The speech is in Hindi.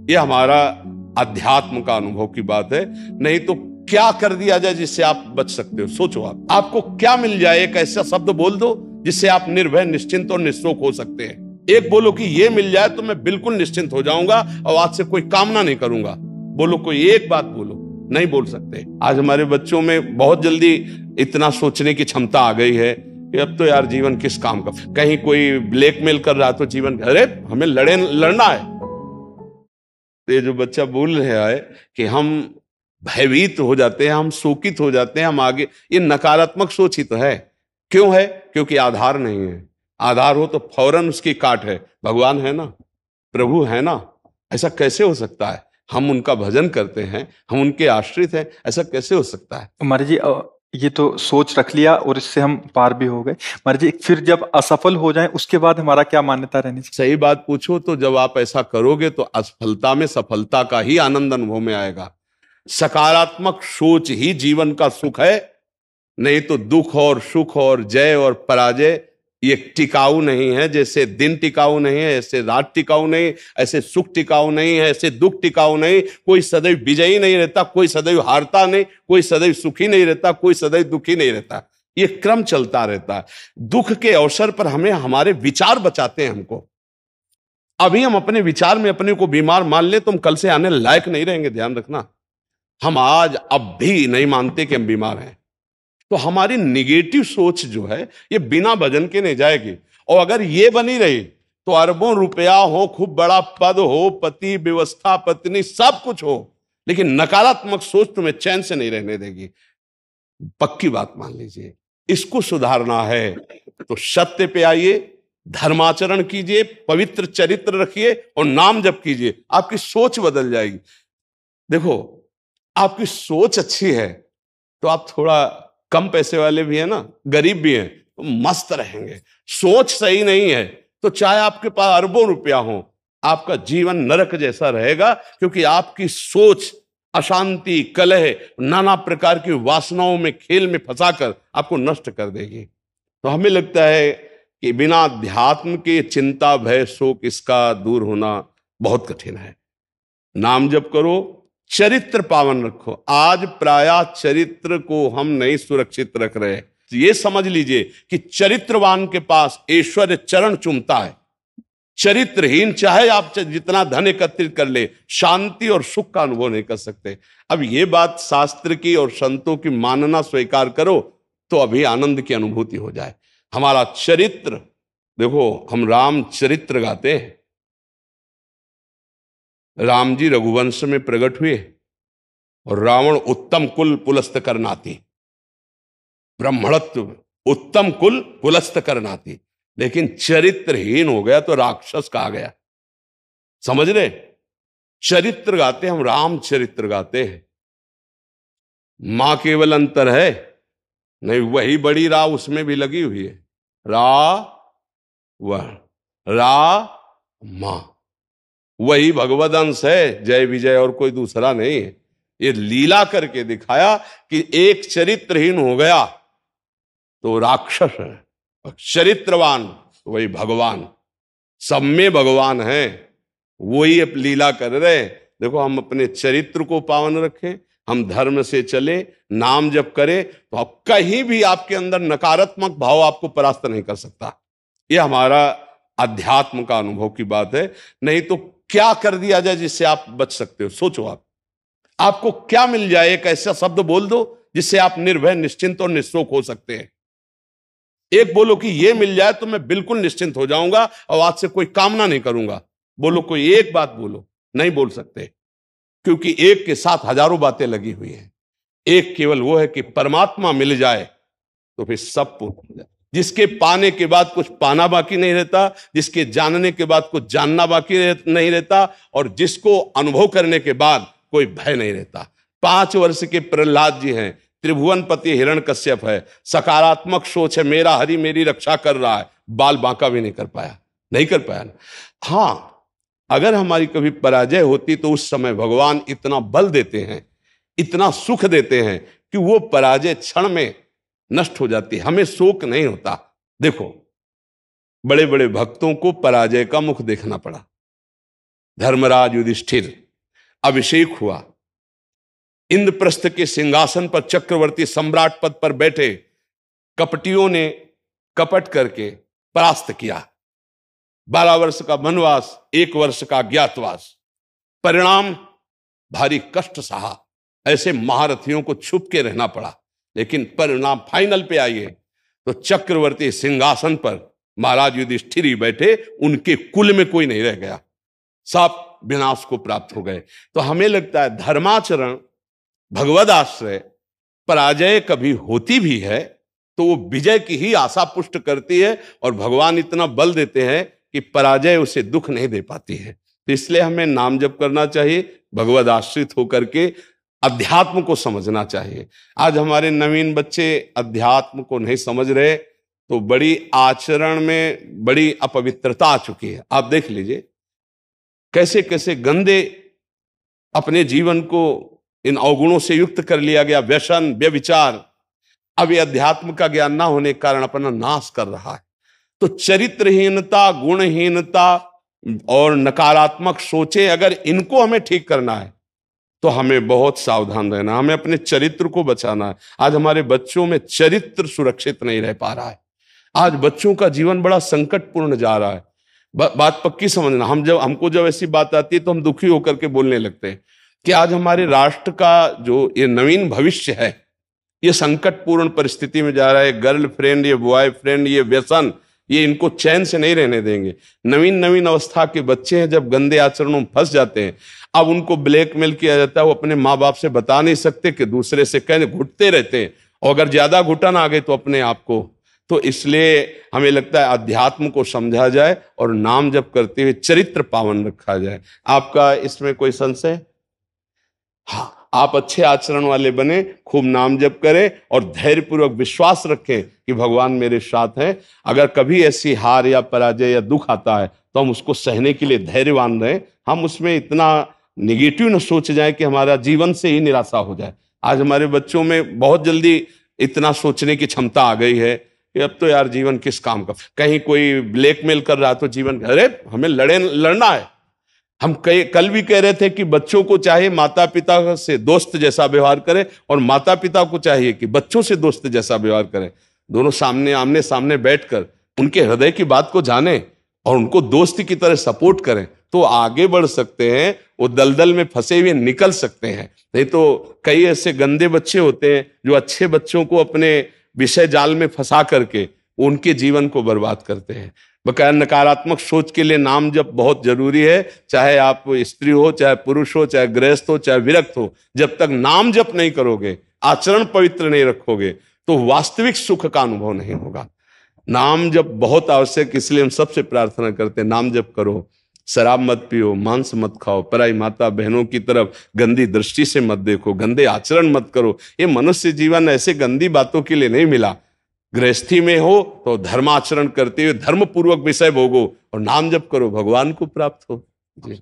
ये हमारा अध्यात्म का अनुभव की बात है। नहीं तो क्या कर दिया जाए जिससे आप बच सकते हो? सोचो, आपको क्या मिल जाए? एक ऐसा शब्द बोल दो जिससे आप निर्भय, निश्चिंत और निःशोक हो सकते हैं। एक बोलो कि ये मिल जाए तो मैं बिल्कुल निश्चिंत हो जाऊंगा और आज से कोई कामना नहीं करूंगा। बोलो, कोई एक बात बोलो। नहीं बोल सकते। आज हमारे बच्चों में बहुत जल्दी इतना सोचने की क्षमता आ गई है कि अब तो यार जीवन किस काम का। कहीं कोई ब्लैकमेल कर रहा तो जीवन, अरे हमें लड़ना है। तो ये जो बच्चा बोल रहा है कि हम भयभीत हो जाते हैं, हम शोकित हो जाते हैं, हम आगे, ये नकारात्मक सोच ही तो है। क्यों है? क्योंकि आधार नहीं है। आधार हो तो फौरन उसकी काट है। भगवान है ना, प्रभु है ना, ऐसा कैसे हो सकता है? हम उनका भजन करते हैं, हम उनके आश्रित हैं, ऐसा कैसे हो सकता है? महाराज जी, ये तो सोच रख लिया और इससे हम पार भी हो गए। महाराज जी, फिर जब असफल हो जाएं उसके बाद हमारा क्या मान्यता रहनी चाहिए? सही बात पूछो तो जब आप ऐसा करोगे तो असफलता में सफलता का ही आनंद अनुभव में आएगा। सकारात्मक सोच ही जीवन का सुख है। नहीं तो दुख और सुख और जय और पराजय ये टिकाऊ नहीं है। जैसे दिन टिकाऊ नहीं है, ऐसे रात टिकाऊ नहीं, ऐसे सुख टिकाऊ नहीं है, ऐसे दुख टिकाऊ नहीं। कोई सदैव विजयी नहीं रहता, कोई सदैव हारता नहीं, कोई सदैव सुखी नहीं रहता, कोई सदैव दुखी नहीं रहता। ये क्रम चलता रहता है। दुख के अवसर पर हमें हमारे विचार बचाते हैं हमको। अभी हम अपने विचार में अपने को बीमार मान ले तो हम कल से आने लायक नहीं रहेंगे। ध्यान रखना, हम आज अब भी नहीं मानते कि हम बीमार हैं। तो हमारी निगेटिव सोच जो है ये बिना भजन के नहीं जाएगी। और अगर ये बनी रही तो अरबों रुपया हो, खूब बड़ा पद हो, पति, व्यवस्था, पत्नी, सब कुछ हो, लेकिन नकारात्मक सोच तुम्हें चैन से नहीं रहने देगी। पक्की बात मान लीजिए। इसको सुधारना है तो सत्य पे आइए, धर्माचरण कीजिए, पवित्र चरित्र रखिए और नाम जप कीजिए। आपकी सोच बदल जाएगी। देखो, आपकी सोच अच्छी है तो आप थोड़ा कम पैसे वाले भी है ना, गरीब भी हैं, तो मस्त रहेंगे। सोच सही नहीं है तो चाहे आपके पास अरबों रुपया हो, आपका जीवन नरक जैसा रहेगा। क्योंकि आपकी सोच अशांति, कलह, नाना प्रकार की वासनाओं में, खेल में फंसाकर आपको नष्ट कर देगी। तो हमें लगता है कि बिना अध्यात्म के चिंता, भय, शोक इसका दूर होना बहुत कठिन है। नाम जप करो, चरित्र पावन रखो। आज प्रायः चरित्र को हम नहीं सुरक्षित रख रहे। तो ये समझ लीजिए कि चरित्रवान के पास ऐश्वर्य चरण चूमता है। चरित्रहीन चाहे आप जितना धन एकत्रित कर ले, शांति और सुख का अनुभव नहीं कर सकते। अब ये बात शास्त्र की और संतों की मानना स्वीकार करो तो अभी आनंद की अनुभूति हो जाए। हमारा चरित्र देखो, हम राम चरित्र गाते हैं। राम जी रघुवंश में प्रकट हुए और रावण उत्तम कुल पुलस्त करनाती, ब्राह्मणत्व उत्तम कुल पुलस्त करनाती, लेकिन चरित्रहीन हो गया तो राक्षस कहा गया। समझ रहे? चरित्र गाते हम, राम चरित्र गाते हैं। मां केवल अंतर है नहीं, वही बड़ी रा उसमें भी लगी हुई है। रा वह रा मां, वही भगवद अंश है, जय विजय और कोई दूसरा नहीं है। ये लीला करके दिखाया कि एक चरित्रहीन हो गया तो राक्षस है, और चरित्रवान वही भगवान। सब में भगवान है, वही अब लीला कर रहे। देखो, हम अपने चरित्र को पावन रखें, हम धर्म से चले, नाम जप करें, तो आप कहीं भी आपके अंदर नकारात्मक भाव आपको परास्त नहीं कर सकता। ये हमारा अध्यात्म का अनुभव की बात है। नहीं तो क्या कर दिया जाए जिससे आप बच सकते हो? सोचो, आपको क्या मिल जाए? एक ऐसा शब्द बोल दो जिससे आप निर्भय, निश्चिंत और निःशोक हो सकते हैं। एक बोलो कि ये मिल जाए तो मैं बिल्कुल निश्चिंत हो जाऊंगा और आज से कोई कामना नहीं करूंगा। बोलो, कोई एक बात बोलो। नहीं बोल सकते, क्योंकि एक के साथ हजारों बातें लगी हुई हैं। एक केवल वो है कि परमात्मा मिल जाए तो फिर सब पूर्ण हो जाए। जिसके पाने के बाद कुछ पाना बाकी नहीं रहता, जिसके जानने के बाद कुछ जानना बाकी नहीं रहता, और जिसको अनुभव करने के बाद कोई भय नहीं रहता। 5 वर्ष के प्रहलाद जी हैं, त्रिभुवनपति हिरण्यकश्यप है, सकारात्मक सोच है, मेरा हरि मेरी रक्षा कर रहा है, बाल बांका भी नहीं कर पाया, नहीं कर पाया ना। हाँ, अगर हमारी कभी पराजय होती तो उस समय भगवान इतना बल देते हैं, इतना सुख देते हैं कि वो पराजय क्षण में नष्ट हो जाती है, हमें शोक नहीं होता। देखो, बड़े बड़े भक्तों को पराजय का मुख देखना पड़ा, धर्मराज युधिष्ठिर अभिषेक हुआ, इंद्रप्रस्थ के सिंहासन पर चक्रवर्ती सम्राट पद पर बैठे, कपटियों ने कपट करके परास्त किया। 12 वर्ष का वनवास, 1 वर्ष का अज्ञातवास, परिणाम भारी कष्ट सहा। ऐसे महारथियों को छुप के रहना पड़ा, लेकिन परिणाम फाइनल पे आइए तो चक्रवर्ती सिंहासन पर महाराज युधिष्ठिर ही बैठे, उनके कुल में कोई नहीं रह गया, सब विनाश को प्राप्त हो गए। तो हमें लगता है धर्माचरण, भगवद आश्रय, पराजय कभी होती भी है तो वो विजय की ही आशा पुष्ट करती है, और भगवान इतना बल देते हैं कि पराजय उसे दुख नहीं दे पाती है। तो इसलिए हमें नाम जप करना चाहिए, भगवद आश्रित होकर के अध्यात्म को समझना चाहिए। आज हमारे नवीन बच्चे अध्यात्म को नहीं समझ रहे, तो बड़ी आचरण में बड़ी अपवित्रता आ चुकी है। आप देख लीजिए कैसे कैसे गंदे अपने जीवन को इन अवगुणों से युक्त कर लिया गया, व्यसन, व्यभिचार। अब ये अध्यात्म का ज्ञान ना होने के कारण अपना नाश कर रहा है। तो चरित्रहीनता, गुणहीनता और नकारात्मक सोचें, अगर इनको हमें ठीक करना है तो हमें बहुत सावधान रहना, हमें अपने चरित्र को बचाना है। आज हमारे बच्चों में चरित्र सुरक्षित नहीं रह पा रहा है। आज बच्चों का जीवन बड़ा संकटपूर्ण जा रहा है। बात पक्की समझना, हमको जब ऐसी बात आती है तो हम दुखी होकर के बोलने लगते हैं कि आज हमारे राष्ट्र का जो ये नवीन भविष्य है, ये संकटपूर्ण परिस्थिति में जा रहा है। गर्लफ्रेंड, ये बॉयफ्रेंड, ये व्यसन, ये इनको चैन से नहीं रहने देंगे। नवीन नवीन अवस्था के बच्चे हैं, जब गंदे आचरणों में फंस जाते हैं, अब उनको ब्लैकमेल किया जाता है। वो अपने माँ बाप से बता नहीं सकते कि दूसरे से कहने घुटते रहते हैं, और अगर ज्यादा घुटन आ गई तो अपने आप को। तो इसलिए हमें लगता है अध्यात्म को समझा जाए और नाम जप करते हुए चरित्र पावन रखा जाए। आपका इसमें कोई संशय? हाँ, आप अच्छे आचरण वाले बने, खूब नाम जप करें और धैर्यपूर्वक विश्वास रखें कि भगवान मेरे साथ हैं। अगर कभी ऐसी हार या पराजय या दुख आता है तो हम उसको सहने के लिए धैर्यवान रहें। हम उसमें इतना निगेटिव न सोच जाए कि हमारा जीवन से ही निराशा हो जाए। आज हमारे बच्चों में बहुत जल्दी इतना सोचने की क्षमता आ गई है कि अब तो यार जीवन किस काम का। कहीं कोई ब्लैकमेल कर रहा तो जीवन, अरे हमें लड़ना है। हम कल भी कह रहे थे कि बच्चों को चाहिए माता पिता से दोस्त जैसा व्यवहार करें, और माता पिता को चाहिए कि बच्चों से दोस्त जैसा व्यवहार करें। दोनों आमने सामने बैठकर उनके हृदय की बात को जाने और उनको दोस्त की तरह सपोर्ट करें, तो आगे बढ़ सकते हैं, वो दलदल में फंसे हुए निकल सकते हैं। नहीं तो कई ऐसे गंदे बच्चे होते हैं जो अच्छे बच्चों को अपने विषय जाल में फंसा करके उनके जीवन को बर्बाद करते हैं। बकाया नकारात्मक सोच के लिए नाम जप बहुत जरूरी है। चाहे आप स्त्री हो, चाहे पुरुष हो, चाहे गृहस्थ हो, चाहे विरक्त हो, जब तक नाम जप नहीं करोगे, आचरण पवित्र नहीं रखोगे, तो वास्तविक सुख का अनुभव नहीं होगा। नाम जप बहुत आवश्यक, इसलिए हम सबसे प्रार्थना करते हैं नाम जप करो, शराब मत पियो, मांस मत खाओ, पराई माता बहनों की तरफ गंदी दृष्टि से मत देखो, गंदे आचरण मत करो। ये मनुष्य जीवन ऐसे गंदी बातों के लिए नहीं मिला। गृहस्थी में हो तो धर्माचरण करते हुए धर्म पूर्वक विषय भोगो और नाम जप करो, भगवान को प्राप्त हो। जी।